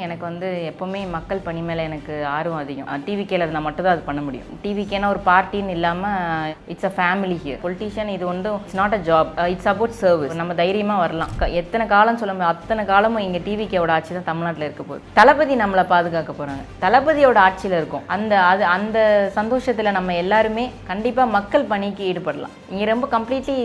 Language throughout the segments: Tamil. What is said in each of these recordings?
எனக்கு வந்து எப்போவுமே மக்கள் பணி மேலே எனக்கு ஆர்வம் அதிகம். டிவிகேல இருந்தால் மட்டும் தான் அது பண்ண முடியும். டிவிகேனா ஒரு பார்ட்டின்னு இல்லாமல் it's a family here. Politician இது வந்து it's not a job, it's about service. நம்ம தைரியமாக வரலாம். எத்தனை காலம் சொல்ல முடியும், அத்தனை காலமும் இங்கே டிவிகேவோட ஆட்சி தான் தமிழ்நாட்டில் இருக்க போகுது. தளபதி நம்மளை பாதுகாக்க போகிறாங்க, தளபதியோட ஆட்சியில் இருக்கும். அந்த சந்தோஷத்தில் நம்ம எல்லாருமே கண்டிப்பாக மக்கள் பணிக்கு ஈடுபடலாம். இங்கே ரொம்ப கம்ப்ளீட்லி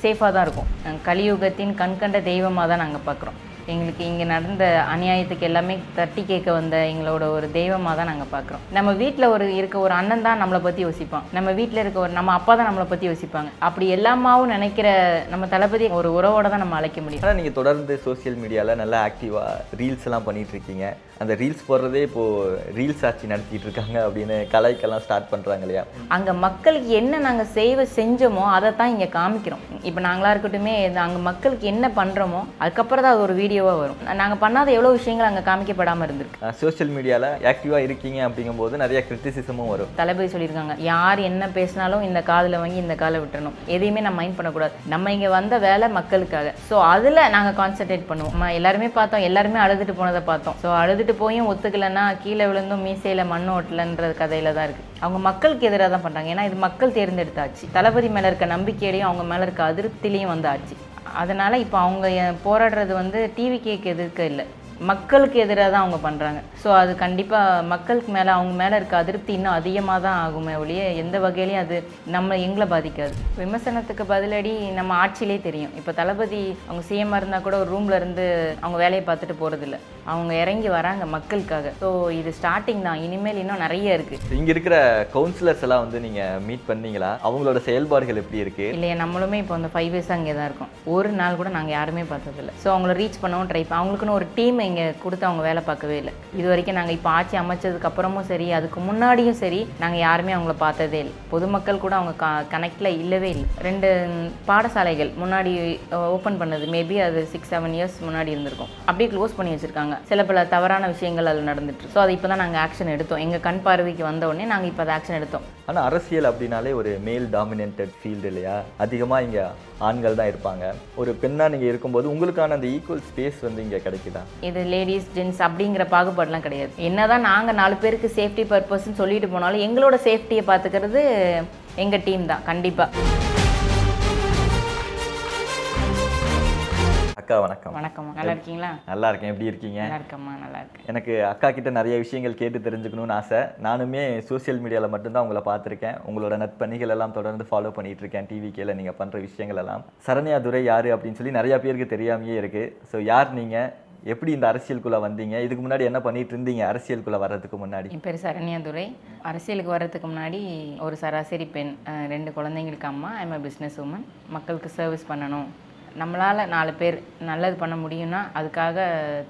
சேஃபாக தான் இருக்கும். கலியுகத்தின் கண்கண்ட தெய்வமாக தான் நாங்கள் பார்க்குறோம். எங்களுக்கு இங்கே நடந்த அநியாயத்துக்கு எல்லாமே தட்டி கேட்க வந்த எங்களோட ஒரு தெய்வமாக தான் நாங்கள் பார்க்குறோம். நம்ம வீட்டில் இருக்க ஒரு அண்ணன் தான் நம்மளை பற்றி யோசிப்பான். நம்ம வீட்டில் இருக்க நம்ம அப்பா தான் நம்மளை பற்றி யோசிப்பாங்க. அப்படி எல்லாமாவும் நினைக்கிற நம்ம தளபதி ஒரு உறவோடு தான் நம்ம அழைக்க முடியும். ஆனால் நீங்கள் தொடர்ந்து சோசியல் மீடியாவில் நல்லா ஆக்டிவாக ரீல்ஸ் எல்லாம் பண்ணிகிட்டு இருக்கீங்க. அந்த ரீல்ஸ் போடுறதே இப்போது ரீல்ஸ் ஆட்சி நடத்திட்டு இருக்காங்க அப்படின்னு கலாய்க்கெல்லாம் ஸ்டார்ட் பண்ணுறாங்க இல்லையா? அங்கே மக்களுக்கு என்ன நாங்கள் செஞ்சோமோ அதை தான் இங்கே காமிக்கிறோம். இப்போ நாங்களாக இருக்கட்டுமே, அங்கே மக்களுக்கு என்ன பண்ணுறோமோ அதுக்கப்புறம் தான் அது ஒரு வீடியோவாக வரும். நாங்கள் பண்ணாத எவ்வளோ விஷயங்கள் அங்கே காமிக்கப்படாமல் இருந்திருக்கு. சோஷியல் மீடியாவில் ஆக்டிவாக இருக்கீங்க அப்படிங்கும்போது நிறைய கிரிட்டிசிசமும் வரும். தளபதி சொல்லியிருக்காங்க, யார் என்ன பேசினாலும் இந்த காதில் வாங்கி இந்த காலை விட்டுறணும், எதையுமே நம்ம மைண்ட் பண்ணக்கூடாது. நம்ம இங்கே வந்த வேலை மக்களுக்காக. ஸோ அதில் நாங்கள் கான்சன்ட்ரேட் பண்ணுவோம். நம்ம எல்லாருமே பார்த்தோம், எல்லாருமே அழுதுட்டு போனதை பார்த்தோம். ஸோ அழுதுட்டு போயும் ஒத்துக்கலைன்னா கீழே விழுந்தும் மீசையில் மண் ஓட்டலன்ற கதையில தான் இருக்குது. அவங்க மக்களுக்கு எதிராக தான் பண்ணுறாங்க. ஏன்னா இது மக்கள் தேர்ந்தெடுத்தாச்சு. தளபதி மேலே இருக்க நம்பிக்கையிலையும் அவங்க மேலே இருக்க அதிருப்திலையும் வந்து ஆச்சு. அதனால் இப்போ அவங்க போராடுறது வந்து டிவிகேக்கு எதிர்க்க இல்லை, மக்களுக்கு எதிராக தான் அவங்க பண்ணுறாங்க. ஸோ அது கண்டிப்பாக மக்களுக்கு மேலே அவங்க மேலே இருக்க அதிருப்தி இன்னும் அதிகமாக தான் ஆகுமே ஒழிய எந்த வகையிலையும் அது எங்களை பாதிக்காது. விமர்சனத்துக்கு பதிலடி நம்ம ஆட்சியிலே தெரியும். இப்போ தளபதி அவங்க சிஎம்மாக இருந்தால் கூட ஒரு ரூமில் இருந்து அவங்க வேலையை பார்த்துட்டு போகிறதில்ல, அவங்க இறங்கி வராங்க மக்களுக்காக. ஸோ இது ஸ்டார்டிங் தான், இனிமேல் இன்னும் நிறைய இருக்குது. இங்கே இருக்கிற கவுன்சிலர்ஸ் எல்லாம் வந்து நீங்கள் மீட் பண்ணீங்களா? அவங்களோட செயல்பாடுகள் எப்படி இருக்குது? இல்லையா, நம்மளுமே இப்போ அந்த 5 இயர்ஸ் அங்கே தான் இருக்கோம். ஒரு நாள் கூட நாங்கள் யாருமே பார்த்ததில்ல. ஸோ அவங்கள ரீச் பண்ணவும் ட்ரை அவங்களுக்குன்னு ஒரு டீம் இங்கே கொடுத்து அவங்க வேலை பார்க்கவே இல்லை. இது வரைக்கும் நாங்கள் இப்போ ஆட்சி அமைச்சதுக்கு அப்புறமும் சரி, அதுக்கு முன்னாடியும் சரி, நாங்கள் யாருமே அவங்கள பார்த்ததே இல்லை. பொதுமக்கள் கூட அவங்க கனெக்டில் இல்லவே இல்லை. 2 பாடசாலைகள் முன்னாடி ஓப்பன் பண்ணது, மேபி அது 6-7 இயர்ஸ் முன்னாடி இருந்திருக்கும். அப்படியே க்ளோஸ் பண்ணி வச்சுருக்காங்க. சில பல தவறான விஷயங்கள் அதில் நடந்துட்டு. ஸோ அதை இப்போ தான் நாங்கள் ஆக்ஷன் எடுத்தோம். எங்கள் கண் பார்வைக்கு வந்த உடனே நாங்கள் இப்போ அதை ஆக்ஷன் எடுத்தோம். ஆனால் அரசியல் அப்படின்னாலே ஒரு மேல் டாமினேட்டட் ஃபீல்டு இல்லையா? அதிகமாக இங்கே ஆண்கள் தான் இருப்பாங்க. ஒரு பெண்ணாக நீங்கள் இருக்கும்போது உங்களுக்கான அந்த ஈக்குவல் ஸ்பேஸ் வந்து இங்கே கிடைக்குதா? இது லேடிஸ் ஜென்ஸ் அப்படிங்கிற பாகுபாடுலாம் கிடையாது. என்னதான் நாங்கள் 4 பேருக்கு சேஃப்டி பர்பஸ்ன்னு சொல்லிட்டு போனாலும் எங்களோட சேஃப்டியை பார்த்துக்கிறது எங்கள் டீம் தான் கண்டிப்பாக. அக்கா வணக்கம். வணக்கம்மா, நல்லா இருக்கீங்களா? நல்லா இருக்கேன். எப்படி இருக்கீங்க? நல்லா இருக்கம்மா, நல்லா இருக்கேன். எனக்கு அக்கா கிட்ட நிறைய விஷயங்கள் கேட்டு தெரிஞ்சுக்கணும்னு ஆசை. நானுமே சோசியல் மீடியாவில் மட்டும்தான் உங்களை பார்த்துருக்கேன். உங்களோட நட்பணிகள் எல்லாம் தொடர்ந்து ஃபாலோ பண்ணிட்டு இருக்கேன். டிவிகேல நீங்கள் பண்ணுற விஷயங்கள் எல்லாம். சரண்யா துரை யார் அப்படின்னு சொல்லி நிறையா பேருக்கு தெரியாமையே இருக்குது. ஸோ யார் நீங்கள், எப்படி இந்த அரசியலுக்குள்ளே வந்தீங்க, இதுக்கு முன்னாடி என்ன பண்ணிட்டு இருந்தீங்க அரசியலுக்குள்ளே வர்றதுக்கு முன்னாடி? என் பேர் சரண்யா துரை. அரசியலுக்கு வர்றதுக்கு முன்னாடி ஒரு சராசரி பெண், 2 குழந்தைங்களுக்கு அம்மா. I'm a business woman. மக்களுக்கு சர்வீஸ் பண்ணணும், நம்மளால் 4 பேர் நல்லது பண்ண முடியும்னா அதுக்காக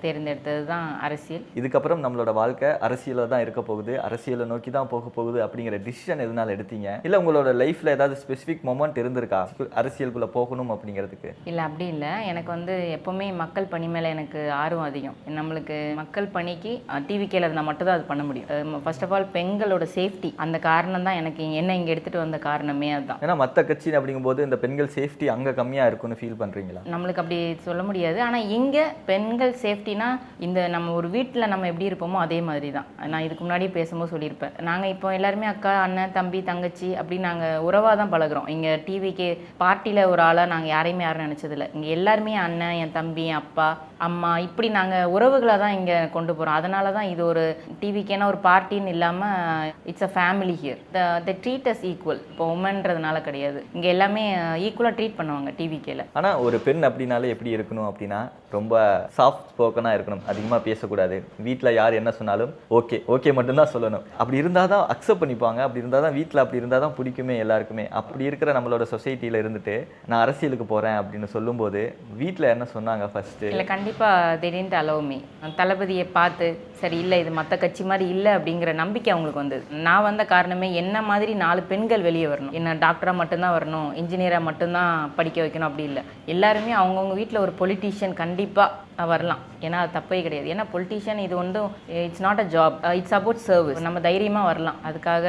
தேர்ந்தெடுத்தது தான் அரசியல். இதுக்கப்புறம் நம்மளோட வாழ்க்கை அரசியலில் தான் இருக்க போகுது, அரசியலை நோக்கி தான் போக போகுது அப்படிங்கிற டிசிஷன் எதனால எடுத்தீங்க? இல்லை உங்களோட லைஃப்பில் ஏதாவது ஸ்பெசிஃபிக் மொமெண்ட் இருந்திருக்கா அரசியலுக்குள்ளே போகணும் அப்படிங்கிறதுக்கு? இல்லை, அப்படி இல்லை. எனக்கு வந்து எப்போவுமே மக்கள் பணி மேலே எனக்கு ஆர்வம் அதிகம். நம்மளுக்கு மக்கள் பணிக்கு டிவிகேல இருந்தால் மட்டும் தான் அது பண்ண முடியும். ஃபர்ஸ்ட் ஆஃப் ஆல் பெண்களோட சேஃப்டி, அந்த காரணம் தான் எனக்கு என்ன இங்கே எடுத்துகிட்டு வந்த காரணமே அதுதான். ஏன்னா மற்ற கட்சி அப்படிங்கும்போது இந்த பெண்கள் சேஃப்டி அங்கே கம்மியாக இருக்குன்னு ஃபீல் பண்ணுறேன். நம்மளுக்கு அப்படி சொல்ல முடியாது. ஆனால் இங்கே பெண்கள் சேஃப்டினா இந்த நம்ம ஒரு வீட்டில் நம்ம எப்படி இருப்போமோ அதே மாதிரி தான். நான் இதுக்கு முன்னாடி பேசும்போது சொல்லியிருப்பேன். நாங்கள் இப்போ எல்லாருமே அக்கா, அண்ணன், தம்பி, தங்கச்சி அப்படி நாங்கள் உறவாக தான் பழகிறோம். இங்கே டிவிக்கு பார்ட்டியில் ஒரு ஆளாக நாங்கள் யாரும் நினச்சதில்லை. இங்கே எல்லாருமே அண்ணன், என் தம்பி, என் அப்பா, அம்மா, இப்படி நாங்கள் உறவுகளாக தான் இங்கே கொண்டு போகிறோம். அதனால தான் இது ஒரு டிவிக்கேனா ஒரு பார்ட்டின்னு இல்லாமல் it's a family here. The treat as equal. இப்போ உமன்றதுனால கிடையாது, இங்கே எல்லாமே ஈக்குவலாக ட்ரீட் பண்ணுவாங்க டிவிக்கேல. ஆனால் ஒரு பெண் அப்படின்னாலே எப்படி இருக்கணும் அப்படின்னா ரொம்ப சாஃப்ட் ஸ்போக்கனாக இருக்கணும், அதிகமாக பேசக்கூடாது. வீட்டில் யார் என்ன சொன்னாலும் ஓகே ஓகே மட்டும்தான் சொல்லணும். அப்படி இருந்தால் தான் அக்செப்ட் பண்ணிப்பாங்க. அப்படி இருந்தால் தான் வீட்டில் அப்படி இருந்தால் தான் பிடிக்குமே எல்லாருக்குமே. அப்படி இருக்கிற நம்மளோட சொசைட்டியில் இருந்துட்டு நான் அரசியலுக்கு போகிறேன் அப்படின்னு சொல்லும்போது வீட்டில் என்ன சொன்னாங்க ஃபஸ்ட்டு? இல்லை, கண்டிப்பாக திடீர்னு அலோமி தளபதியை பார்த்து சரி இல்லை இது மற்ற கட்சி மாதிரி இல்லை அப்படிங்கிற நம்பிக்கை அவங்களுக்கு வந்தது. நான் வந்த காரணமே என்ன மாதிரி 4 பெண்கள் வெளியே வரணும், என்ன டாக்டராக மட்டும்தான் வரணும், இன்ஜினியராக மட்டும்தான் படிக்க வைக்கணும் அப்படி இல்லை. எல்லாருமே அவங்கவுங்க வீட்டில் ஒரு பொலிட்டீஷியன் கண்டிப்பாக வரலாம். ஏன்னா அது தப்பே கிடையாது. ஏன்னா பொலிட்டீஷியன் இது ஒன்றும் it's not a job, it's about service. நம்ம தைரியமாக வரலாம். அதுக்காக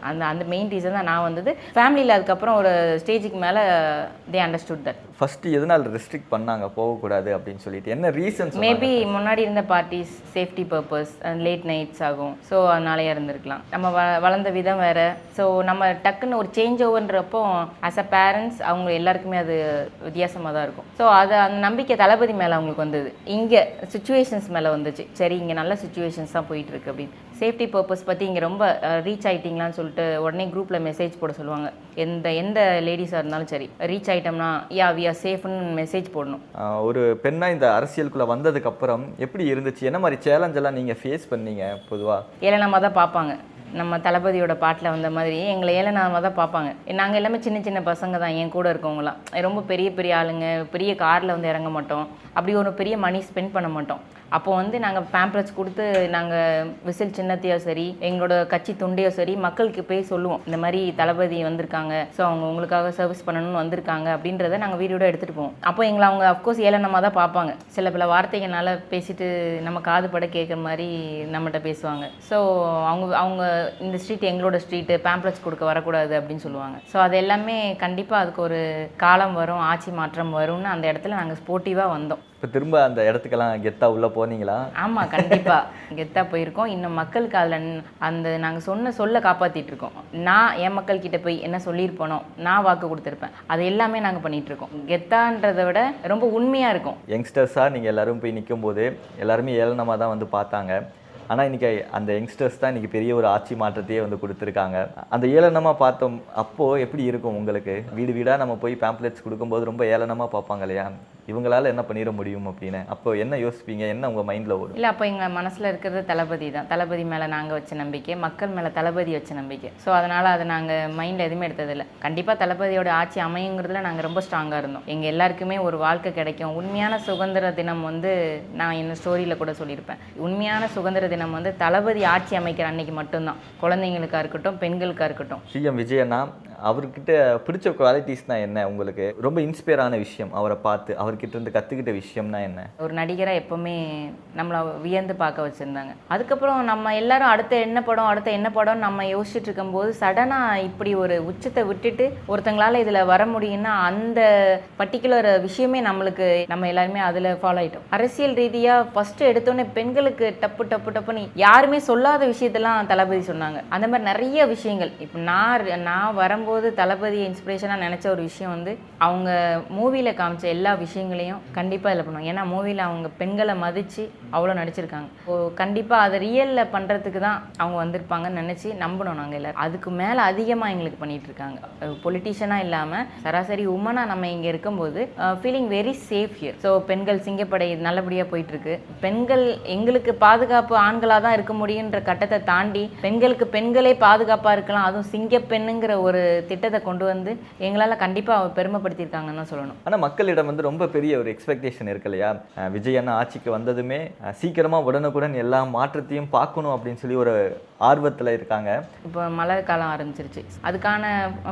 அந்த அந்த மெயின் ரீசன் தான் நான் வந்தது. ஃபேமிலியில் அதுக்கப்புறம் ஒரு ஸ்டேஜுக்கு மேலே தே அண்டர்ஸ்டுட் தட். ஃபர்ஸ்ட் எதனால் ரெஸ்ட்ரிக்ட் பண்ணாங்க போகக்கூடாது அப்படின்னு சொல்லிட்டு, என்ன ரீசன்ஸ்? மேபி முன்னாடி இருந்த parties safety purpose, late nights ஆகும், ஸோ அதனாலேயே இருந்திருக்கலாம். நம்ம வளர்ந்த விதம் வேறு. ஸோ நம்ம டக்குன்னு ஒரு சேஞ்ச் ஓவர்ன்றப்போ ஆஸ் அ பேரண்ட்ஸ் அவங்க எல்லாருக்குமே அது வித்தியாசமாக தான் இருக்கும். ஸோ அது அந்த நம்பிக்கை தளபதி மேலே அவங்களுக்கு வந்தது. இங்கே சுச்சுவேஷன்ஸ் மேலே வந்துச்சு. சரி, இங்கே நல்ல சுச்சுவேஷன்ஸ் தான் போயிட்டு இருக்கு அப்படின்னு. சேஃப்டி பர்பஸ் பற்றி இங்கே ரொம்ப ரீச் ஆகிட்டிங்களான்னு சொல்லிட்டு உடனே குரூப்பில் மெசேஜ் போட சொல்லுவாங்க. எந்த லேடிஸாக இருந்தாலும் சரி, ரீச் ஆகிட்டோம்னா யா வி ஆர் சேஃப்னு மெசேஜ் போடணும். ஒரு பெண்ணாக இந்த அரசியலுக்குள்ளே வந்ததுக்கப்புறம் எப்படி இருந்துச்சு? என்ன மாதிரி சேலஞ்செல்லாம் நீங்கள் ஃபேஸ் பண்ணீங்க? பொதுவாக ஏளனமாக தான் பார்ப்பாங்க. நம்ம தளபதியோட பாட்டில் வந்த மாதிரி எங்களை ஏளனமாக தான் பார்ப்பாங்க. நாங்கள் எல்லாமே சின்ன சின்ன பசங்க தான், என் கூட இருக்கவங்களாம். ரொம்ப பெரிய பெரிய ஆளுங்க, பெரிய காரில் வந்து இறங்க மாட்டோம். அப்படி ஒரு பெரிய மணி ஸ்பெண்ட் பண்ண மாட்டோம். அப்போ வந்து நாங்கள் பேம்ப்ளெட்ஸ் கொடுத்து நாங்கள் விசில் சின்னத்தையோ சரி, எங்களோட கட்சி துண்டையோ சரி, மக்களுக்கு போய் சொல்லுவோம். இந்த மாதிரி தளபதி வந்திருக்காங்க, ஸோ அவங்க உங்களுக்காக சர்வீஸ் பண்ணணும்னு வந்திருக்காங்க அப்படின்றத நாங்கள் வீடியோட எடுத்துகிட்டு போவோம். அப்போ எங்களை அவங்க அஃப்கோர்ஸ் ஏளனமாக தான் பார்ப்பாங்க. சில பல வார்த்தைகள்னால பேசிட்டு நம்ம காது பட கேட்குற மாதிரி நம்மகிட்ட பேசுவாங்க. ஸோ அவங்க இந்த ஸ்ட்ரீட் எங்களோட ஸ்ட்ரீட்டு, பேம்ப்ளெட்ஸ் கொடுக்க வரக்கூடாது அப்படின்னு சொல்லுவாங்க. ஸோ அது எல்லாமே கண்டிப்பாக அதுக்கு ஒரு காலம் வரும், ஆட்சி மாற்றம் வரும்னு அந்த இடத்துல நாங்கள் ஸ்போர்ட்டிவாக வந்தோம். இப்போ திரும்ப அந்த இடத்துக்கெல்லாம் கெத்தா உள்ளே போனீங்களா? ஆமாம், கண்டிப்பாக கெத்தா போயிருக்கோம். இன்னும் மக்களுக்கு அதில் அந்த நாங்கள் சொல்ல காப்பாற்றிட்டு இருக்கோம். நான் என் மக்கள்கிட்ட போய் என்ன சொல்லியிருப்போனோ, நான் வாக்கு கொடுத்துருப்பேன், அது எல்லாமே நாங்கள் பண்ணிகிட்ருக்கோம். கெத்தான்றதை விட ரொம்ப உண்மையாக இருக்கும். யங்ஸ்டர்ஸாக நீங்கள் எல்லோரும் போய் நிற்கும்போது எல்லாருமே ஏளனமாக தான் வந்து பார்த்தாங்க. ஆனால் இன்றைக்கி அந்த யங்ஸ்டர்ஸ் தான் இன்றைக்கி பெரிய ஒரு ஆட்சி மாற்றத்தையே வந்து கொடுத்துருக்காங்க. அந்த ஏளனமாக பார்த்தோம் அப்போது எப்படி இருக்கும் உங்களுக்கு? வீடு வீடாக நம்ம போய் பேம்ப்ளெட்ஸ் கொடுக்கும்போது ரொம்ப ஏளனமாக பார்ப்பாங்க இல்லையா? இவங்களால என்ன பண்ணிட முடியும் அப்படின்னு அப்போ என்ன யோசிப்பீங்க? என்ன உங்கள் மைண்டில் ஓடும்? இல்லை, அப்போ எங்கள் மனசில் இருக்கிறது தளபதி தான். தளபதி மேலே நாங்கள் வச்ச நம்பிக்கை, மக்கள் மேலே தளபதி வச்ச நம்பிக்கை. ஸோ அதனால் அதை நாங்கள் மைண்டில் எதுவுமே எடுத்ததில்லை. கண்டிப்பாக தளபதியோட ஆட்சி அமையுங்கிறதுல நாங்கள் ரொம்ப ஸ்ட்ராங்காக இருந்தோம். எங்கள் எல்லாருக்குமே ஒரு வாழ்க்கை கிடைக்கும். உண்மையான சுதந்திர தினம் வந்து நான் என்ன ஸ்டோரியில் கூட சொல்லியிருப்பேன். உண்மையான சுதந்திர தினம் வந்து தளபதி ஆட்சி அமைக்கிற அன்னைக்கு மட்டும்தான். குழந்தைங்களுக்காக இருக்கட்டும், பெண்களுக்காக இருக்கட்டும். சிஎம் விஜயண்ணா அவர்கிட்ட பிடிச்ச குவாலிட்டிஸ்னால் என்ன? உங்களுக்கு ரொம்ப இன்ஸ்பயர் ஆன விஷயம் அவரை பார்த்து, அவர்கிட்ட இருந்து கற்றுக்கிட்ட விஷயம்னா என்ன? ஒரு நடிகராக எப்போவுமே நம்மளை வியந்து பார்க்க வச்சுருந்தாங்க. அதுக்கப்புறம் நம்ம எல்லாரும் அடுத்த என்ன படம் நம்ம யோசிச்சுட்டு இருக்கும்போது சடனாக இப்படி ஒரு உச்சத்தை விட்டுட்டு ஒருத்தங்களால் இதில் வர முடியும்னா அந்த பர்டிகுலர் விஷயமே நம்ம எல்லாருமே அதில் ஃபாலோ ஆகிட்டோம். அரசியல் ரீதியாக ஃபஸ்ட்டு எடுத்தோன்னே பெண்களுக்கு டப்புன்னு யாருமே சொல்லாத விஷயத்தெல்லாம் தளபதி சொன்னாங்க. அந்த மாதிரி நிறைய விஷயங்கள். இப்போ நான் வரும்போது தளபதியை இன்ஸ்பிரேஷனாக நினச்ச ஒரு விஷயம் வந்து அவங்க மூவியில் காமிச்ச எல்லா விஷயங்களையும் கண்டிப்பாக இதில் பண்ணுவாங்க. ஏன்னா மூவியில் அவங்க பெண்களை மதித்து அவ்வளோ நடிச்சிருக்காங்க. கண்டிப்பாக அதை ரியலில் பண்ணுறதுக்கு தான் அவங்க வந்திருப்பாங்கன்னு நினச்சி நம்பணும் நாங்கள் எல்லோரும். அதுக்கு மேலே அதிகமாக எங்களுக்கு பண்ணிகிட்டு இருக்காங்க. பொலிட்டீஷியனாக இல்லாமல் சராசரி உமனாக நம்ம இங்கே இருக்கும்போது feeling very safe here. So பெண்கள் சிங்கப்படை நல்லபடியாக போயிட்டுருக்கு. பெண்கள் எங்களுக்கு பாதுகாப்பு ஆண்களாக தான் இருக்க முடியுன்ற கட்டத்தை தாண்டி பெண்களே பாதுகாப்பாக இருக்கலாம், அதுவும் சிங்கப்பெண்ணுங்கிற ஒரு திட்டத்தை கொண்டு வந்து எங்களால் கண்டிப்பாக பெருமைப்படுத்தியிருக்காங்கன்னு தான் சொல்லணும். ஆனால் மக்களிடம் வந்து ரொம்ப பெரிய ஒரு எக்ஸ்பெக்டேஷன் இருக்கு இல்லையா? விஜய் அண்ணா ஆட்சிக்கு வந்ததுமே சீக்கிரமாக உடனுக்குடன் எல்லா மாற்றத்தையும் பார்க்கணும் அப்படின்னு சொல்லி ஒரு ஆர்வத்தில் இருக்காங்க. இப்போ மழை காலம் ஆரம்பிச்சிருச்சு, அதுக்கான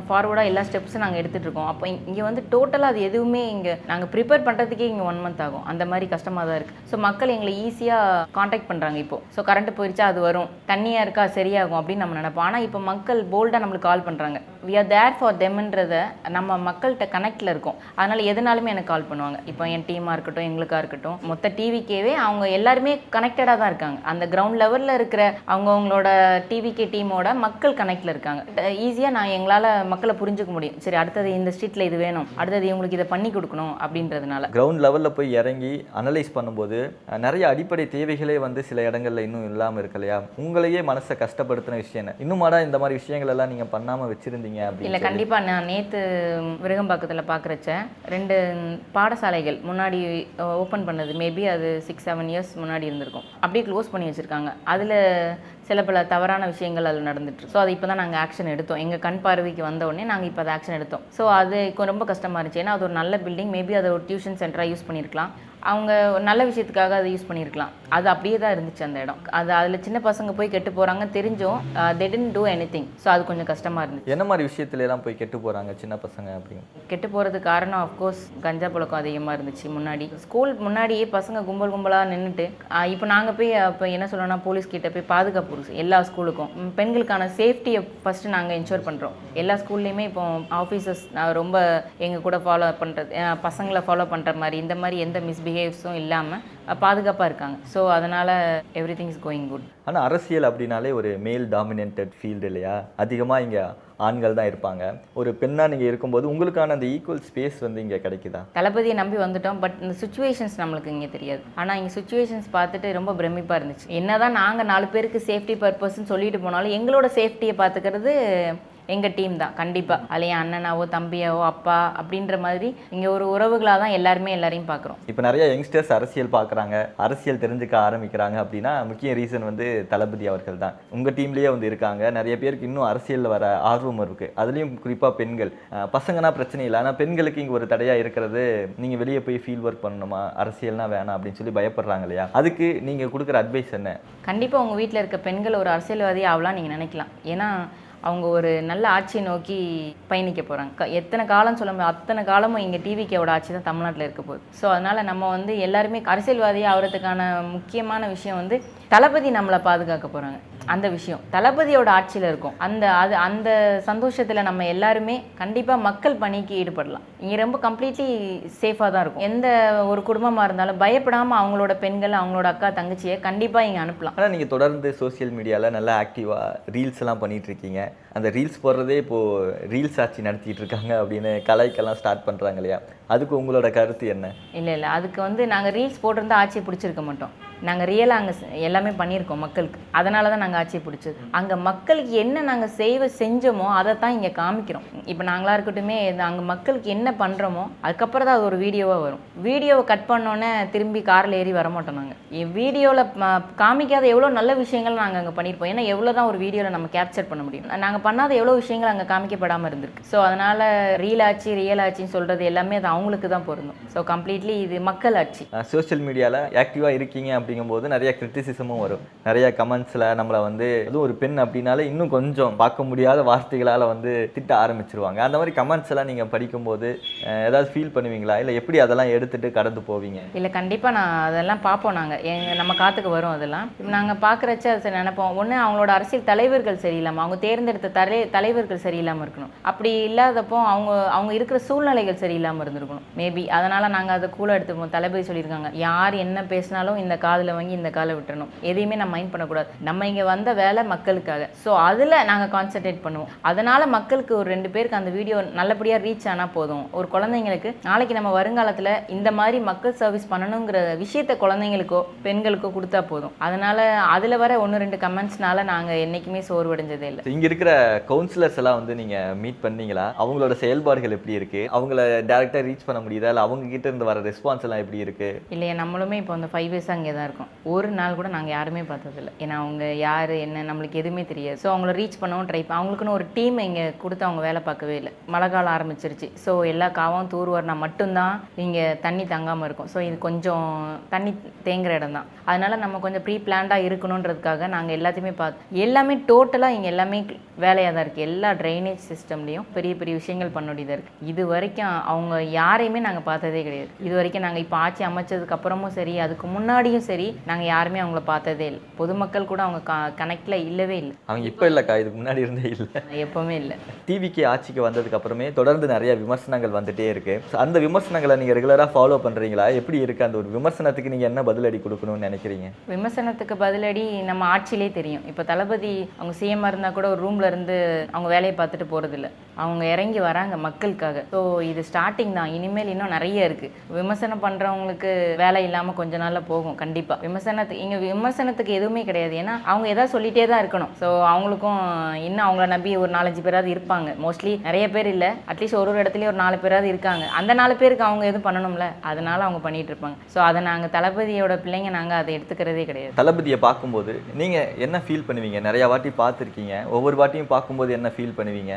ஃபார்வர்டாக எல்லா ஸ்டெப்ஸும் நாங்கள் எடுத்துகிட்டு இருக்கோம். அப்போ இங்கே வந்து டோட்டலாக அது எதுவுமே இங்கே நாங்கள் ப்ரிப்பேர் பண்ணுறதுக்கே இங்கே 1 month ஆகும். அந்த மாதிரி கஷ்டமாக தான் இருக்குது. ஸோ மக்கள் எங்களை ஈஸியாக காண்டாக்ட் பண்ணுறாங்க. இப்போது ஸோ கரண்ட் போயிடுச்சா அது வரும், தண்ணியாக இருக்கா சரியாகும் அப்படின்னு நம்ம நினைப்போம். ஆனால் இப்போ மக்கள் போல்டாக நம்மளுக்கு கால் பண்ணுறாங்க. வி ஆர் தேர் ஃபார் தெம்ன்றதை நம்ம மக்கள்கிட்ட கனெக்டில் இருக்கோம். அதனால் எதுனாலுமே எனக்கு கால் பண்ணுவாங்க. இப்போ என் டீமாக இருக்கட்டும், எங்களுக்காக இருக்கட்டும், மொத்த டிவிக்கேவே அவங்க எல்லாருமே கனெக்டடாக தான் இருக்காங்க. அந்த கிரவுண்ட் லெவலில் இருக்கிற அவங்களோட டிவிகே டீமோட மக்கள் கனெக்டில் இருக்காங்க. ஈஸியாக நான் எங்களால் மக்களை புரிஞ்சுக்க முடியும். சரி, அடுத்தது இந்த ஸ்ட்ரீட்டில் இது வேணும், அடுத்தது இவங்களுக்கு இதை பண்ணி கொடுக்கணும் அப்படின்றதுனால. கிரவுண்ட் லெவலில் போய் இறங்கி அனலைஸ் பண்ணும்போது நிறைய அடிப்படை தேவைகளே வந்து சில இடங்களில் இன்னும் இல்லாமல் இருக்கு இல்லையா? உங்களையே மனசை கஷ்டப்படுத்தின விஷயம் என்ன? இன்னுமாடா இந்த மாதிரி விஷயங்கள் எல்லாம் நீங்கள் பண்ணாமல் வச்சுருந்தீங்க அப்படி? இல்லை, கண்டிப்பாக. நான் நேற்று விருகம்பாக்கத்தில் பார்க்குறச்ச 2 பாடசாலைகள் முன்னாடி ஓப்பன் பண்ணது, மேபி அது 6-7 years முன்னாடி இருந்திருக்கும், அப்படியே க்ளோஸ் பண்ணி வச்சுருக்காங்க. அதில் சில பல தவறான விஷயங்கள் அதில் நடந்துட்டு. ஸோ அது இப்போ தான் நாங்கள் ஆக்ஷன் எடுத்தோம். எங்கள் கண் பார்வைக்கு வந்த உடனே நாங்கள் இப்போ அதை ஆக்ஷன் எடுத்தோம். ஸோ அது ரொம்ப கஷ்டமாக இருந்துச்சு. ஏன்னா அது ஒரு நல்ல பில்டிங், மேபி அதை ஒரு டியூஷன் சென்டராக யூஸ் பண்ணியிருக்கலாம். அவங்க நல்ல விஷயத்துக்காக அதை யூஸ் பண்ணியிருக்கலாம். அது அப்படியே தான் இருந்துச்சு அந்த இடம். அதில் சின்ன பசங்க போய் கெட்டு போகிறாங்க தெரிஞ்சும் they didn't do anything. So அது கொஞ்சம் கஷ்டமாக இருந்துச்சு. என்ன மாதிரி விஷயத்துல எல்லாம் போய் கெட்டு போகிறாங்க சின்ன பசங்க அப்படின்னு? கெட்டு போகிறதுக்கு காரணம் ஆஃப்கோர்ஸ் கஞ்சா பழக்கம் அதிகமாக இருந்துச்சு. முன்னாடி ஸ்கூல் முன்னாடியே பசங்க கும்பலாக நின்றுட்டு இப்போ நாங்கள் போய் இப்போ என்ன சொல்லணும்னா போலீஸ் கிட்ட போய் பாதுகாப்பு எல்லா ஸ்கூலுக்கும் பெண்களுக்கான சேஃப்டியை ஃபஸ்ட்டு நாங்கள் என்ஷூர் பண்ணுறோம். எல்லா ஸ்கூல்லையுமே இப்போ ஆஃபீஸர்ஸ் ரொம்ப எங்கள் கூட ஃபாலோ பண்ணுறது, பசங்களை ஃபாலோ பண்ணுற மாதிரி இந்த மாதிரி எந்த மிஸ்பிஹேவ்ஸும் இல்லாமல் பாதுகாப்பாக இருக்காங்க. ஸோ அதனால் every thing is going good. ஆனால் அரசியல் அப்படின்னாலே ஒரு மேல் டாமினேட்டட் ஃபீல்டு இல்லையா? அதிகமாக இங்கே ஆண்கள் தான் இருப்பாங்க. ஒரு பெண்ணாக நீங்கள் இருக்கும்போது உங்களுக்கான அந்த ஈக்குவல் ஸ்பேஸ் வந்து இங்கே கிடைக்குதா? தளபதியை நம்பி வந்துட்டோம், பட் இந்த சுச்சுவேஷன்ஸ் நம்மளுக்கு இங்கே தெரியாது. ஆனால் இங்கே சுச்சுவேஷன்ஸ் பார்த்துட்டு ரொம்ப பிரமிப்பாக இருந்துச்சு. என்னதான் நாங்கள் 4 பேருக்கு சேஃப்டி பர்பஸ்ன்னு சொல்லிட்டு போனாலும் எங்களோட சேஃப்டியை பார்த்துக்கிறது எங்கள் டீம் தான் கண்டிப்பாக. அதில் என் அண்ணனாவோ தம்பியாவோ அப்பா அப்படின்ற மாதிரி இங்கே ஒரு உறவுகளாக தான் எல்லாரையும் பார்க்குறோம். இப்போ நிறைய யங்ஸ்டர்ஸ் அரசியல் பார்க்குறாங்க, அரசியல் தெரிஞ்சுக்க ஆரம்பிக்கிறாங்க அப்படின்னா முக்கிய ரீசன் வந்து தளபதி அவர்கள் தான். உங்கள் டீம்லேயே வந்து இருக்காங்க. நிறைய பேருக்கு இன்னும் அரசியலில் வர ஆர்வம் இருக்குது. அதுலேயும் குறிப்பாக பெண்கள். பசங்கன்னா பிரச்சனை இல்லை, ஆனால் பெண்களுக்கு இங்கே ஒரு தடையாக இருக்கிறது நீங்கள் வெளியே போய் ஃபீல்ட் ஒர்க் பண்ணணுமா, அரசியல்னா வேணாம் அப்படின்னு சொல்லி பயப்படுறாங்க இல்லையா? அதுக்கு நீங்கள் கொடுக்குற அட்வைஸ் என்ன? கண்டிப்பாக உங்கள் வீட்டில் இருக்க பெண்கள் ஒரு அரசியல்வாதி ஆகலாம் நீங்கள் நினைக்கலாம். ஏன்னா அவங்க ஒரு நல்ல ஆட்சியை நோக்கி பயணிக்க போகிறாங்க. எத்தனை காலம் சொல்ல முடியும், அத்தனை காலமும் இங்கே டிவிகேவோட ஆட்சி தான் தமிழ்நாட்டில் இருக்க போகுது. ஸோ அதனால் நம்ம வந்து எல்லாருமே அரசியல்வாதியாக ஆகிறதுக்கான முக்கியமான விஷயம் வந்து தளபதி நம்மளை பாதுகாக்க போகிறாங்க. அந்த விஷயம் தளபதியோட ஆட்சியில் இருக்கும். அந்த சந்தோஷத்தில் நம்ம எல்லாருமே கண்டிப்பாக மக்கள் பணிக்கு ஈடுபடலாம். இங்கே ரொம்ப கம்ப்ளீட்லி சேஃபாக தான் இருக்கும். எந்த ஒரு குடும்பமாக இருந்தாலும் பயப்படாமல் அவங்களோட பெண்கள் அவங்களோட அக்கா தங்கச்சியை கண்டிப்பாக இங்கே அனுப்பலாம். ஆனால் நீங்கள் தொடர்ந்து சோசியல் மீடியாவில் நல்லா ஆக்டிவாக ரீல்ஸ் எல்லாம் பண்ணிகிட்டு இருக்கீங்க. அந்த ரீல்ஸ் போடுறதே இப்போது ரீல்ஸ் ஆட்சி நடத்திட்டு இருக்காங்க அப்படின்னு கலாய்க்கெல்லாம் ஸ்டார்ட் பண்ணுறாங்க இல்லையா? அதுக்கு உங்களோட கருத்து என்ன? இல்லை அதுக்கு வந்து நாங்கள் ரீல்ஸ் போட்டிருந்தா ஆட்சியை பிடிச்சிருக்க மாட்டோம். நாங்கள் ரியலாக அங்கே எல்லாமே பண்ணியிருக்கோம் மக்களுக்கு. அதனால தான் நாங்கள் ஆட்சியை பிடிச்சது. அங்கே மக்களுக்கு என்ன நாங்கள் செஞ்சோமோ அதை தான் இங்கே காமிக்கிறோம். இப்போ நாங்களாக இருக்கட்டுமே அங்கே மக்களுக்கு என்ன பண்ணுறோமோ அதுக்கப்புறம் தான் அது ஒரு வீடியோவாக வரும். வீடியோவை கட் பண்ணோன்னே திரும்பி காரில் ஏறி வரமாட்டோம். நாங்கள் வீடியோவில் காமிக்காத எவ்வளோ நல்ல விஷயங்கள் நாங்கள் அங்கே பண்ணியிருப்போம். ஏன்னா எவ்வளோ தான் ஒரு வீடியோவில் நம்ம கேப்சர் பண்ண முடியும். நாங்கள் பண்ணாத எவ்வளோ விஷயங்கள் அங்கே காமிக்கப்படாமல் இருந்திருக்கு. ஸோ அதனால் ரியல் ஆட்சின்னு சொல்கிறது எல்லாமே அது அவங்களுக்கு தான் பொருந்தும். ஸோ கம்ப்ளீட்லி இது மக்கள் ஆட்சி. சோஷியல் மீடியாவில் ஆக்டிவாக இருக்கீங்க அப்படிங்கும்போது நிறைய கிரிட்டிசிசமும் வரும். நிறைய கமெண்ட்ஸில் நம்மளை வந்து அதுவும் ஒரு பெண் அப்படின்னாலே இன்னும் கொஞ்சம் பார்க்க முடியாத வார்த்தைகளால் வந்து திட்ட ஆரம்பிச்சிருவாங்க. அந்த மாதிரி கமெண்ட்ஸ் எல்லாம் நீங்கள் படிக்கும்போது ஏதாவது ஃபீல் பண்ணுவீங்களா, இல்லை எப்படி அதெல்லாம் எடுத்துகிட்டு கடந்து போவீங்க? இல்லை கண்டிப்பாக நான் அதெல்லாம் பார்ப்போம். நாங்கள் நம்ம காத்துக்கு வரும். அதெல்லாம் இப்போ நாங்கள் பார்க்குறச்ச அதை நினைப்போம். ஒன்று அவங்களோட அரசியல் தலைவர்கள் சரியில்லாமல், அவங்க தேர்ந்தெடுத்த தலைவர்கள் சரியில்லாமல் இருக்கணும். அப்படி இல்லாதப்போ அவங்க இருக்கிற சூழ்நிலைகள் சரியில்லாமல் இருந்திருக்கணும் மேபி. அதனால் நாங்கள் அதை கூட எடுத்துப்போம். தளபதி சொல்லியிருக்காங்க, யார் என்ன பேசினாலும் இந்த காதில் வாங்கி இந்த காலை விட்டுறணும், எதையுமே நம்ம மைண்ட் பண்ணக்கூடாது. நம்ம இங்கே வந்த வேலை மக்களுக்காக. ஸோ அதில் நாங்கள் கான்சென்ட்ரேட் பண்ணுவோம். அதனால் மக்களுக்கு ஒரு 2 பேருக்கு அந்த வீடியோ நல்லபடியாக ரீச் ஆனால் போதும். ஒரு குழந்தைங்களுக்கு நாளைக்கு நம்ம வருங்காலத்தில் இந்த மாதிரி மக்கள் சர்வீஸ் பண்ணணுங்கிற விஷயத்தை குழந்தைங்களுக்கோ பெண்களுக்கோ கொடுத்தா போதும். அதனால் அதில் வர 1-2 கமெண்ட்ஸ்னால நாங்கள் என்றைக்குமே சோர்வடைஞ்சதே இல்லை. இங்கே இருக்கிற கவுன்சிலர்ஸ் எல்லாம் வந்து நீங்கள் மீட் பண்ணீங்களா? அவங்களோட செயல்பாடுகள் எப்படி இருக்குது? அவங்கள டேரெக்டாக ரீச் பண்ண முடியுதா, இல்லை அவங்க கிட்ட இருந்து வர ரெஸ்பான்ஸ் எல்லாம் எப்படி இருக்குது? இல்லையா, நம்மளுமே இப்போ அந்த 5 இயர்ஸ் அங்கே தான் இருக்கோம். ஒரு நாள் கூட நாங்கள் யாருமே பார்த்ததில்லை. ஏன்னா அவங்க யார் என்ன நம்மளுக்கு எதுவுமே தெரியாது. ஸோ அவங்கள ரீச் பண்ணவும் அவங்களுக்குன்னு ஒரு டீம் இங்கே கொடுத்து அவங்க வேலை பார்க்கவே இல்லை. மழை காலம் ஆரம்பிச்சிருச்சு. ஸோ எல்லா காவும் தூர்வாரினா மட்டும்தான் இங்கே தண்ணி தங்காமல் இருக்கும். ஸோ இது கொஞ்சம் தண்ணி தேங்குற இடம் தான். அதனால நம்ம கொஞ்சம் ப்ரீ பிளான்டாக இருக்கணுன்றதுக்காக நாங்கள் எல்லாத்தையுமே எல்லாமே டோட்டலாக இங்கே எல்லாமே வேலையாக தான் இருக்குது. எல்லா ட்ரைனேஜ் சிஸ்டம்லேயும் பெரிய பெரிய விஷயங்கள் பண்ண வேண்டியதாக இருக்குது. இது வரைக்கும் அவங்க யாரையுமே நாங்கள் பார்த்ததே கிடையாது. இது வரைக்கும் நாங்கள் இப்போ ஆட்சி அமைச்சதுக்கு அப்புறமும் சரி, அதுக்கு முன்னாடியும் சரி, நாங்கள் யாருமே அவங்கள பார்த்ததே இல்லை. பொதுமக்கள் கூட அவங்க கனெக்டில் இல்லவே இல்லை. அவங்க இப்போ இல்லைக்கா, இதுக்கு முன்னாடி இருந்தே இல்லை, எப்போவுமே இல்லை. டிவிக்கு ஆட்சிக்கு வந்ததுக்கு அப்புறமே தொடர்ந்து நிறைய விமர்சனங்கள் வந்துட்டே இருக்கு. அந்த விமர்சனங்களை நீங்கள் ரெகுலராக ஃபாலோ பண்ணுறீங்களா? எப்படி இருக்குது அந்த ஒரு விமர்சனத்துக்கு நீங்கள் என்ன பதிலடி கொடுக்கணும்னு நினைக்கிறீங்க? விமர்சனத்துக்கு பதிலடி நம்ம ஆட்சியிலே தெரியும். இப்போ தளபதி அவங்க சிஎம்மாக இருந்தால் கூட ஒரு ரூமில் இருந்து அவங்க வேலையை பார்த்துட்டு போகிறதில்ல. அவங்க இறங்கி வராங்க மக்களுக்காக. ஸோ இது ஸ்டார்டிங் தான். இனிமேல் இன்னும் நிறைய இருக்குது. விமர்சனம் பண்ணுறவங்களுக்கு வேலை இல்லாமல் கொஞ்ச நாளில் போகும் கண்டிப்பாக. விமர்சனத்துக்கு எதுவுமே கிடையாது. ஏன்னா அவங்க எதாவது சொல்லிகிட்டே தான் இருக்கணும். ஸோ அவங்களுக்கும் இன்னும் அவங்கள நம்பி ஒரு 4-5 பேராவது இருப்பாங்க. மோஸ்ட்லி நிறைய பேர் இல்லை, அட்லீஸ்ட் ஒரு இடத்துலையும் ஒரு 4 பேராவது இருக்காங்க. அந்த 4 பேருக்கு அவங்க எதுவும் பண்ணணும்ல, அதனால அவங்க பண்ணிட்டு இருப்பாங்க. ஸோ அதை நாங்கள் தளபதியோட பிள்ளைங்க நாங்கள் அதை எடுத்துக்கிறதே கிடையாது. தளபதியை பார்க்கும்போது நீங்கள் என்ன ஃபீல் பண்ணுவீங்க? நிறையா வாட்டி பார்த்துருக்கீங்க, ஒவ்வொரு வாட்டியும் பார்க்கும்போது என்ன ஃபீல் பண்ணுவீங்க?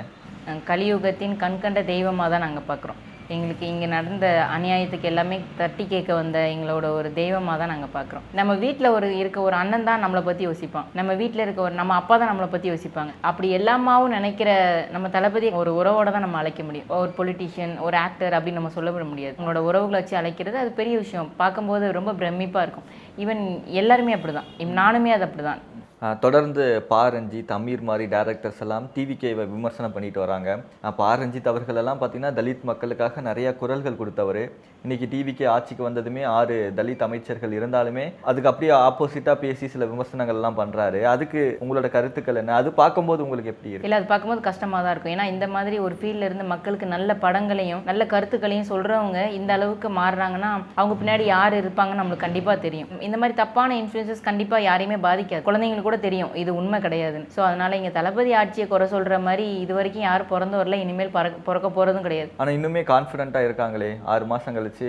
கலியுகத்தின் கண்கண்ட தெய்வமாக தான் நாங்கள் பார்க்குறோம். எங்களுக்கு இங்கே நடந்த அநியாயத்துக்கு எல்லாமே தட்டி கேட்க வந்த எங்களோட ஒரு தெய்வமாக தான் நாங்கள் பார்க்குறோம். நம்ம வீட்டில் இருக்க ஒரு அண்ணன் தான் நம்மளை பற்றி யோசிப்பான், நம்ம வீட்டில் இருக்க நம்ம அப்பா தான் நம்மளை பற்றி யோசிப்பாங்க. அப்படி எல்லாமாவும் நினைக்கிற நம்ம தளபதி ஒரு உறவோட தான் நம்ம அழைக்க முடியும். ஒரு பொலிட்டீஷியன், ஒரு ஆக்டர் அப்படின்னு நம்ம சொல்ல முடியாது. உங்களோட உறவுகளை வச்சு அழைக்கிறது அது பெரிய விஷயம். பார்க்கும்போது ரொம்ப பிரமிப்பாக இருக்கும். ஈவன் எல்லாருமே அப்படி தான், நானுமே அது அப்படி தான். தொடர்ந்து பா ரஞ்சித், அமீர் மாதிரி டேரக்டர்ஸ் எல்லாம் டிவிகேவை விமர்சனம் பண்ணிட்டு வராங்க. பா ரஞ்சித் அவர்கள் எல்லாம் பார்த்தீங்கன்னா தலித் மக்களுக்காக நிறைய குரல்கள் கொடுத்தவர். இன்னைக்கு டிவிகே ஆட்சிக்கு வந்ததுமே 6 தலித் அமைச்சர்கள் இருந்தாலுமே அதுக்கு அப்படியே ஆப்போசிட்டாக பேசி சில விமர்சனங்கள் எல்லாம் பண்ணுறாரு. அதுக்கு உங்களோட கருத்துக்கள் என்ன? அது பார்க்கும்போது உங்களுக்கு எப்படி இருக்கு? இல்லை, அது பார்க்கும்போது கஷ்டமாக தான் இருக்கும். ஏன்னா இந்த மாதிரி ஒரு ஃபீல்டில் இருந்து மக்களுக்கு நல்ல படங்களையும் நல்ல கருத்துக்களையும் சொல்கிறவங்க இந்த அளவுக்கு மாறுறாங்கன்னா அவங்க பின்னாடி யார் இருப்பாங்கன்னு நம்மளுக்கு கண்டிப்பாக தெரியும். இந்த மாதிரி தப்பான இன்ஃப்ளூயன்சஸ் கண்டிப்பாக யாரையுமே பாதிக்காது. குழந்தைங்களுக்கு கூட தெரியும் இது உண்மை கிடையாதுன்னு. ஸோ அதனால இங்கே தளபதி ஆட்சியை குறை சொல்கிற மாதிரி இது வரைக்கும் யாரும் பிறந்து வரல, இனிமேல் பிறக்க போகிறதும் கிடையாது. ஆனால் இன்னுமே கான்ஃபிடென்ட்டாக இருக்காங்களே, 6 மாதம் கழிச்சு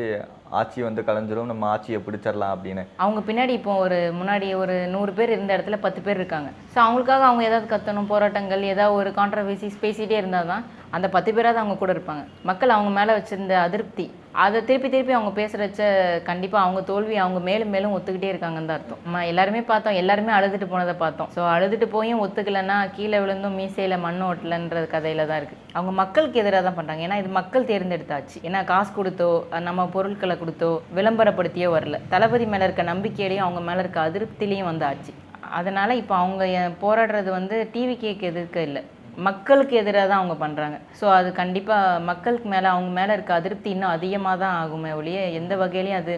ஆட்சி வந்து கலைஞ்சிரும், நம்ம ஆட்சியை பிடிச்சிடலாம் அப்படின்னு. அவங்க பின்னாடி இப்போ முன்னாடி ஒரு 100 பேர் இருந்த இடத்துல 10 பேர் இருக்காங்க. ஸோ அவங்களுக்காக அவங்க ஏதாவது கத்தணும், போராட்டங்கள், ஏதாவது ஒரு கான்ட்ரவர்சிஸ் பேசிகிட்டே இருந்தால் தான் அந்த 10 பேராவது அவங்க கூட இருப்பாங்க. மக்கள் அவங்க மேலே வச்சிருந்த அதிருப்தி அதை திருப்பி அவங்க பேசுகிறச்ச கண்டிப்பாக அவங்க தோல்வி அவங்க மேலும் மேலும் ஒத்துக்கிட்டே இருக்காங்கன்னு தான் அர்த்தம். நம்ம எல்லாருமே பார்த்தோம், எல்லாருமே அழுதுட்டு போனதை பார்த்தோம். ஸோ அழுதுட்டு போயும் ஒத்துக்கலைன்னா கீழே விழுந்தும் மீசையில் மண் ஓட்டலன்ற கதையில தான் இருக்குது. அவங்க மக்களுக்கு எதிராக தான் பண்ணுறாங்க. ஏன்னா இது மக்கள் தேர்ந்தெடுத்தாச்சு. ஏன்னா காசு கொடுத்தோ நம்ம பொருட்களை கொடுத்தோ விளம்பரப்படுத்தியோ வரல. தளபதி மேலே இருக்க நம்பிக்கையிலையும் அவங்க மேலே இருக்க அதிருப்திலையும் வந்தாச்சு. அதனால் இப்போ அவங்க போராடுறது டிவிகேக்கு எதிர்க்க இல்லை, மக்களுக்கு எதிராக தான் அவங்க பண்ணுறாங்க. ஸோ அது கண்டிப்பாக மக்களுக்கு மேலே அவங்க மேலே இருக்க அதிருப்தி இன்னும் அதிகமாக தான் ஆகுமே ஒழிய எந்த வகையிலையும் அது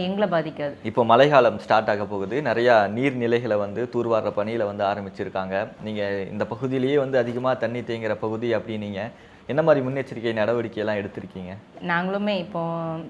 எங்களை பாதிக்காது. இப்போ மழைக்காலம் ஸ்டார்ட் ஆக போகுது. நிறையா நீர்நிலைகளை தூர்வார பணியில் ஆரம்பிச்சிருக்காங்க. நீங்கள் இந்த பகுதியிலேயே அதிகமாக தண்ணி தேங்குகிற பகுதி அப்படின்னீங்க. என்ன மாதிரி முன்னெச்சரிக்கை நடவடிக்கையெல்லாம் எடுத்திருக்கீங்க? நாங்களுமே இப்போ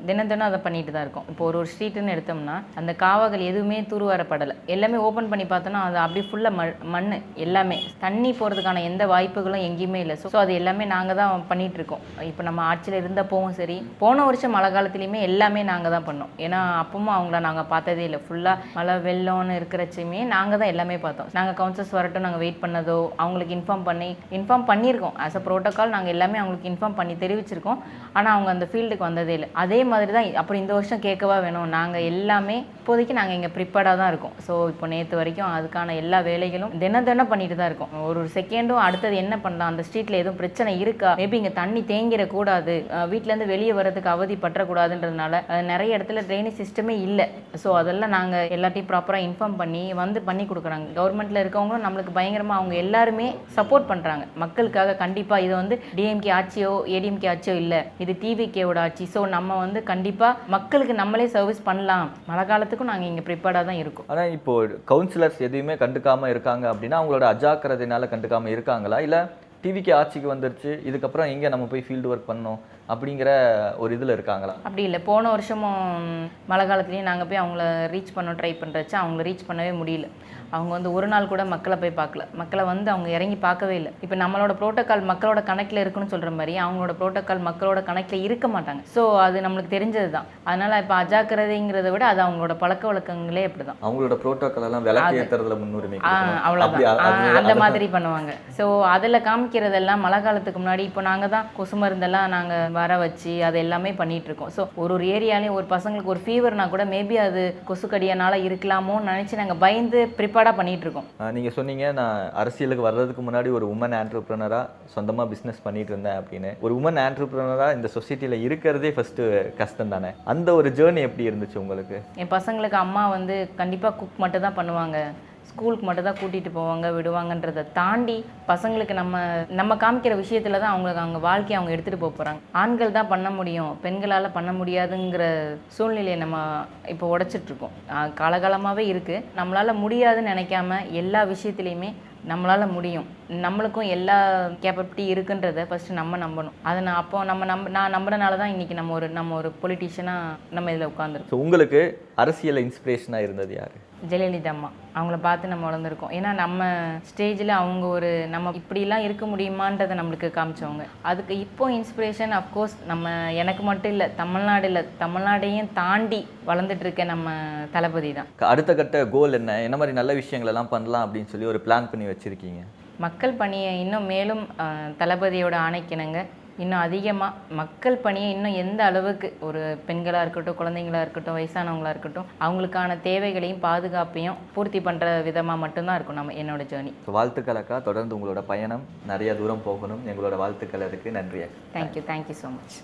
தினம் அதை பண்ணிட்டு தான் இருக்கோம். இப்போ ஒரு ஸ்ட்ரீட்டுன்னு எடுத்தோம்னா அந்த காவகள் எதுவுமே தூர்வாரப்படலை. எல்லாமே ஓப்பன் பண்ணி பார்த்தோன்னா அது அப்படியே ஃபுல்லாக மண், எல்லாமே தண்ணி போகிறதுக்கான எந்த வாய்ப்புகளும் எங்கேயுமே இல்லை. ஸோ அது எல்லாமே நாங்கள் தான் பண்ணிகிட்டு இருக்கோம். இப்போ நம்ம ஆட்சியில் இருந்தப்போவும் சரி, போன வருஷம் மழை காலத்துலேயுமே எல்லாமே நாங்கள் தான் பண்ணோம். ஏன்னா அப்பவும் அவங்கள நாங்கள் பார்த்ததே இல்லை. ஃபுல்லாக மழை வெள்ளம்னு இருக்கிறச்சுமே நாங்கள் தான் எல்லாமே பார்த்தோம். நாங்கள் கவுன்சிலர்ஸ் வரட்டும் நாங்கள் வெயிட் பண்ணதோ அவங்களுக்கு இன்ஃபார்ம் பண்ணியிருக்கோம். ஆஸ் அ ப்ரோட்டோக்கால் நாங்கள் எல்லாமே அவங்களுக்கு இன்ஃபார்ம் பண்ணி தெரிவிச்சிருக்கோம். ஆனால் அவங்க அந்த ஃபீல்டுக்கு வந்ததே இல்லை. அதே மாதிரி தான் அப்புறம் இந்த வருஷம் கேட்கவா வேணும். நாங்கள் எல்லாமே இப்போதைக்கு நாங்கள் இங்கே ப்ரிப்பேர்டாக தான் இருக்கோம். ஸோ இப்போ நேற்று வரைக்கும் அதுக்கான எல்லா வேலைகளும் தினம் பண்ணிட்டு தான் இருக்கோம். ஒரு செகண்டும் அடுத்தது என்ன பண்ணலாம், அந்த ஸ்ட்ரீட்டில் எதுவும் பிரச்சனை இருக்கா, மேபி இங்கே தண்ணி தேங்கிடக்கூடாது, வீட்டிலேருந்து வெளியே வர்றதுக்கு அவதி பற்றக்கூடாதுன்றதுனால நிறைய இடத்துல ட்ரைனேஜ் சிஸ்டமே இல்லை. ஸோ அதெல்லாம் நாங்கள் எல்லாத்தையும் ப்ராப்பராக இன்ஃபார்ம் பண்ணி கொடுக்குறாங்க. கவர்மெண்ட்டில் இருக்கவங்களும் நம்மளுக்கு பயங்கரமாக அவங்க எல்லாருமே சப்போர்ட் பண்ணுறாங்க மக்களுக்காக. கண்டிப்பாக இது டிஎம்கே ஆட்சியோ ஏடிஎம்கே ஆட்சியோ இல்லை, இது டிவிகேவோட ஆட்சி. ஸோ நம்ம கண்டிப்பாக மக்களுக்கு நம்மளே சர்வீஸ் பண்ணலாம். மழை காலத்துக்கும் நாங்கள் இங்கே ப்ரிப்பேர்டாக தான் இருக்கோம். ஆனால் இப்போ கவுன்சிலர்ஸ் எதுவுமே கண்டுக்காமல் இருக்காங்க அப்படின்னா அவங்களோட அஜாக்கிரதையினால கண்டுக்காமல் இருக்காங்களா, இல்லை டிவிகே ஆட்சிக்கு வந்துருச்சு இதுக்கப்புறம் எங்கே நம்ம போய் ஃபீல்டு ஒர்க் பண்ணோம் அப்படிங்கிற ஒரு இதில் இருக்காங்களா? அப்படி இல்லை. போன வருஷமும் மழை காலத்துலேயும் நாங்கள் போய் அவங்கள ரீச் பண்ண ட்ரை பண்ணுறச்சு அவங்கள ரீச் பண்ணவே முடியல. அவங்க ஒரு நாள் கூட மக்களை போய் பார்க்கல. மக்களை அவங்க இறங்கி பார்க்கவே இல்லை. இப்போ நம்மளோட ப்ரோட்டோக்கால் மக்களோட கணக்கில் இருக்குன்னு சொல்கிற மாதிரி அவங்களோட ப்ரோட்டோக்கால் மக்களோட கணக்கில் இருக்க மாட்டாங்க. ஸோ அது நம்மளுக்கு தெரிஞ்சது தான். அதனால் இப்போ அஜாக்கிரதைங்கிறத விட அது அவங்களோட பழக்க வழக்கங்களே அப்படி தான். அவங்களோட ப்ரோட்டோக்கால் எல்லாம் விளக்கு ஏற்றுறதுல முன்னுரிமை, அவ்வளோதான், அந்த மாதிரி பண்ணுவாங்க. ஸோ அதில் காமிக்கிறதெல்லாம் மழை காலத்துக்கு முன்னாடி இப்போ நாங்கள் தான் கொசு மருந்தெல்லாம் நாங்கள் வர வச்சு அது எல்லாமே பண்ணிட்டு இருக்கோம். ஸோ ஒரு ஏரியாலையும் ஒரு பசங்களுக்கு ஒரு ஃபீவர்னா கூட மேபி அது கொசுக்கடியனால இருக்கலாமோன்னு நினச்சி நாங்கள் பயந்து ப்ரிப்பேர்டாக பண்ணிட்டு இருக்கோம். நீங்கள் சொன்னீங்க நான் அரசியலுக்கு வர்றதுக்கு முன்னாடி ஒரு உமன் ஆண்டர்பிரனராக சொந்தமாக பிஸ்னஸ் பண்ணிட்டு இருந்தேன் அப்படின்னு. ஒரு உமன் ஆண்டர்பிரனராக இந்த சொசைட்டியில் இருக்கிறதே ஃபர்ஸ்ட் கஷ்டம் தானே. அந்த ஒரு ஜேர்னி எப்படி இருந்துச்சு உங்களுக்கு? என் பசங்களுக்கு அம்மா கண்டிப்பாக குக் மட்டும் தான் பண்ணுவாங்க, ஸ்கூலுக்கு மட்டும் தான் கூட்டிகிட்டு போவாங்க விடுவாங்கன்றதை தாண்டி பசங்களுக்கு நம்ம காமிக்கிற விஷயத்தில் தான் அவங்க வாழ்க்கையை அவங்க எடுத்துகிட்டு போகிறாங்க. ஆண்கள் தான் பண்ண முடியும், பெண்களால் பண்ண முடியாதுங்கிற சூழ்நிலையை நம்ம இப்போ உடைச்சிட்ருக்கோம். காலகாலமாகவே இருக்குது. நம்மளால் முடியாதுன்னு நினைக்காம எல்லா விஷயத்துலையுமே நம்மளால் முடியும், நம்மளுக்கும் எல்லா கேப்பபிலிட்டி இருக்குன்றதை ஃபஸ்ட்டு நம்ம நம்பணும். அதை நான் நம்புறதுனால தான் இன்றைக்கி நம்ம ஒரு பொலிட்டீஷியனாக நம்ம இதில் உட்காந்துருக்கோம். ஸோ உங்களுக்கு அரசியல் இன்ஸ்பிரேஷனாக இருந்தது யார்? ஜெயலலிதா அம்மா. அவங்கள பார்த்து நம்ம வளர்ந்துருக்கோம். ஏன்னா நம்ம ஸ்டேஜில் அவங்க நம்ம இப்படிலாம் இருக்க முடியுமான்றதை நம்மளுக்கு காமிச்சவங்க. அதுக்கு இப்போ இன்ஸ்பிரேஷன் அஃப்கோர்ஸ் எனக்கு மட்டும் இல்லை, தமிழ்நாடையும் தாண்டி வளர்ந்துட்டு இருக்க நம்ம தளபதி தான். அடுத்த கட்ட கோல் என்ன மாதிரி நல்ல விஷயங்களெல்லாம் பண்ணலாம் அப்படின்னு சொல்லி ஒரு பிளான் பண்ணி வச்சுருக்கீங்க? மக்கள் பணியை இன்னும் மேலும் தளபதியோட ஆணைக்கிணங்க இன்னும் அதிகமாக மக்கள் பணியை இன்னும் எந்த அளவுக்கு ஒரு பெண்களாக இருக்கட்டும், குழந்தைங்களாக இருக்கட்டும், வயசானவங்களாக இருக்கட்டும், அவங்களுக்கான தேவைகளையும் பாதுகாப்பையும் பூர்த்தி பண்ணுற விதமாக மட்டும்தான் இருக்கும் என்னோட ஜேர்னி. வாழ்த்துக்கள் அக்கா, தொடர்ந்து உங்களோட பயணம் நிறைய தூரம் போகணும். எங்களோட வாழ்த்துக்கள். அதுக்கு நன்றி. Thank you so much.